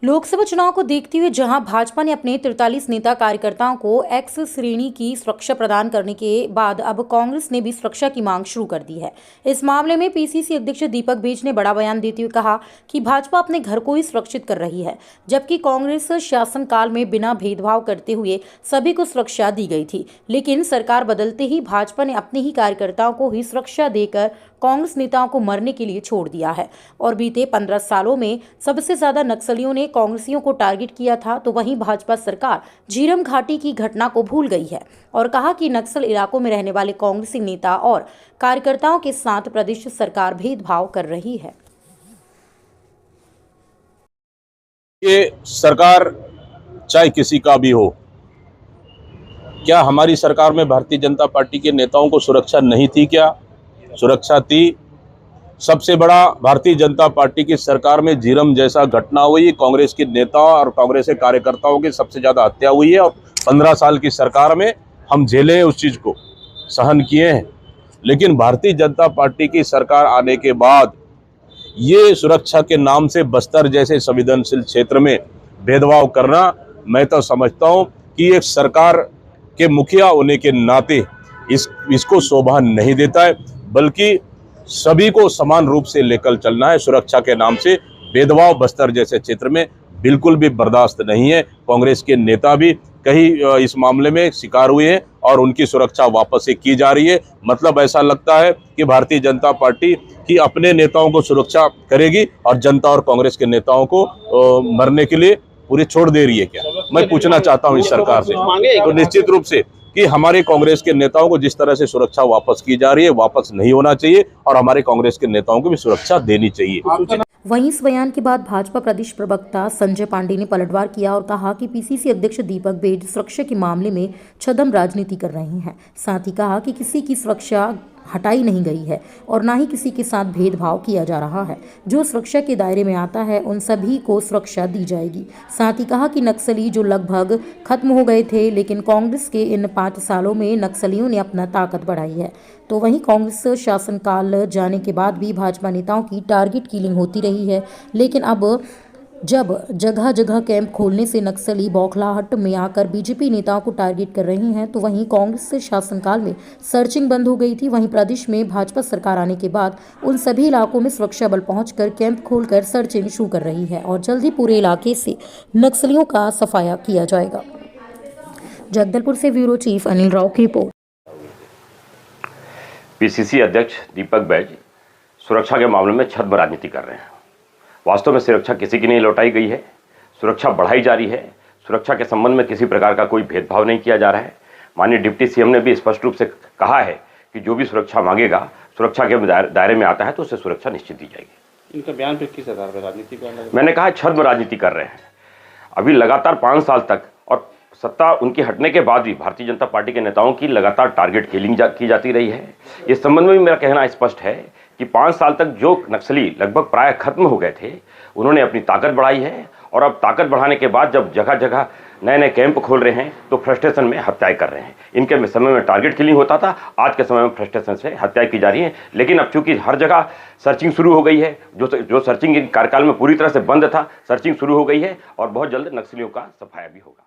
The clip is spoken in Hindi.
लोकसभा चुनाव को देखते हुए जहां भाजपा ने अपने 43 नेता कार्यकर्ताओं को एक्स श्रेणी की सुरक्षा प्रदान करने के बाद अब कांग्रेस ने भी सुरक्षा की मांग शुरू कर दी है। इस मामले में पीसीसी अध्यक्ष दीपक बेज ने बड़ा बयान देते हुए कहा कि भाजपा अपने घर को ही सुरक्षित कर रही है, जबकि कांग्रेस शासनकाल में बिना भेदभाव करते हुए सभी को सुरक्षा दी गई थी। लेकिन सरकार बदलते ही भाजपा ने अपने ही कार्यकर्ताओं को ही सुरक्षा देकर कांग्रेस नेताओं को मरने के लिए छोड़ दिया है। और बीते 15 सालों में सबसे ज्यादा नक्सलियों ने कांग्रेसियों को टारगेट किया था, तो वहीं भाजपा सरकार झीरम घाटी की घटना को भूल गई है और कहा कि नक्सल इलाकों में रहने वाले कांग्रेसी नेता और कार्यकर्ताओं के साथ प्रदेश सरकार भेदभाव कर रही है। ये सरकार चाहे किसी का भी हो, क्या हमारी सरकार में भारतीय जनता पार्टी के नेताओं को सुरक्षा नहीं थी? क्या सुरक्षा थी। सबसे बड़ा भारतीय जनता पार्टी की सरकार में झीरम जैसा घटना हुई, कांग्रेस के नेताओं और कांग्रेस के कार्यकर्ताओं की सबसे ज्यादा हत्या हुई है और 15 साल की सरकार में हम झेले हैं, उस चीज को सहन किए हैं। लेकिन भारतीय जनता पार्टी की सरकार आने के बाद ये सुरक्षा के नाम से बस्तर जैसे संवेदनशील क्षेत्र में भेदभाव करना, मैं तो समझता हूं कि एक सरकार के मुखिया होने के नाते इसको शोभा नहीं देता है, बल्कि सभी को समान रूप से लेकर चलना है। सुरक्षा के नाम से भेदभाव बस्तर जैसे क्षेत्र में बिल्कुल भी बर्दाश्त नहीं है। कांग्रेस के नेता भी कहीं इस मामले में शिकार हुए हैं और उनकी सुरक्षा वापस से की जा रही है। मतलब ऐसा लगता है कि भारतीय जनता पार्टी की अपने नेताओं को सुरक्षा करेगी और जनता और कांग्रेस के नेताओं को मरने के लिए पूरी छोड़ दे रही है। क्या मैं पूछना चाहता हूं इस सरकार से, तो निश्चित रूप से कि हमारे कांग्रेस के नेताओं को जिस तरह से सुरक्षा वापस की जा रही है, वापस नहीं होना चाहिए और हमारे कांग्रेस के नेताओं को भी सुरक्षा देनी चाहिए। वहीं इस बयान के बाद भाजपा प्रदेश प्रवक्ता संजय पांडे ने पलटवार किया और कहा कि पीसीसी अध्यक्ष दीपक बेज सुरक्षा के मामले में छद्म राजनीति कर रहे हैं। साथ ही कहा कि किसी की सुरक्षा हटाई नहीं गई है और ना ही किसी के साथ भेदभाव किया जा रहा है। जो सुरक्षा के दायरे में आता है उन सभी को सुरक्षा दी जाएगी। साथ ही कहा कि नक्सली जो लगभग खत्म हो गए थे, लेकिन कांग्रेस के इन 5 सालों में नक्सलियों ने अपना ताकत बढ़ाई है। तो वहीं कांग्रेस शासनकाल जाने के बाद भी भाजपा नेताओं की टारगेट किलिंग होती रही है। लेकिन अब जब जगह जगह कैंप खोलने से नक्सली बौखलाहट में आकर बीजेपी नेताओं को टारगेट कर रहे हैं, तो वहीं कांग्रेस से शासनकाल में सर्चिंग बंद हो गई थी। वहीं प्रदेश में भाजपा सरकार आने के बाद उन सभी इलाकों में सुरक्षा बल पहुंचकर कैंप खोलकर सर्चिंग शुरू कर रही है और जल्द ही पूरे इलाके से नक्सलियों का सफाया किया जाएगा। जगदलपुर से ब्यूरो चीफ अनिल राव की रिपोर्ट। पीसीसी अध्यक्ष दीपक बेज सुरक्षा के मामले में छद्म राजनीति कर रहे हैं। वास्तव में सुरक्षा किसी की नहीं लौटाई गई है, सुरक्षा बढ़ाई जा रही है। सुरक्षा के संबंध में किसी प्रकार का कोई भेदभाव नहीं किया जा रहा है। माननीय डिप्टी सीएम ने भी स्पष्ट रूप से कहा है कि जो भी सुरक्षा मांगेगा, सुरक्षा के दायरे में आता है तो उसे सुरक्षा निश्चित दी जाएगी। इनका बयान पे किस आधार पर राजनीति कर? मैंने कहा छद्म राजनीति कर रहे हैं। अभी लगातार 5 साल तक और सत्ता उनके हटने के बाद भी भारतीय जनता पार्टी के नेताओं की लगातार टारगेट किलिंग की जाती रही है। इस संबंध में भी मेरा कहना स्पष्ट है कि 5 साल तक जो नक्सली लगभग प्राय खत्म हो गए थे, उन्होंने अपनी ताकत बढ़ाई है और अब ताकत बढ़ाने के बाद जब जगह जगह नए नए कैंप खोल रहे हैं तो फ्रस्ट्रेशन में हत्याएं कर रहे हैं। इनके समय में टारगेट किलिंग होता था, आज के समय में फ्रस्ट्रेशन से हत्याएं की जा रही हैं। लेकिन अब चूंकि हर जगह सर्चिंग शुरू हो गई है, जो सर्चिंग कार्यकाल में पूरी तरह से बंद था, सर्चिंग शुरू हो गई है और बहुत जल्द नक्सलियों का सफाया भी होगा।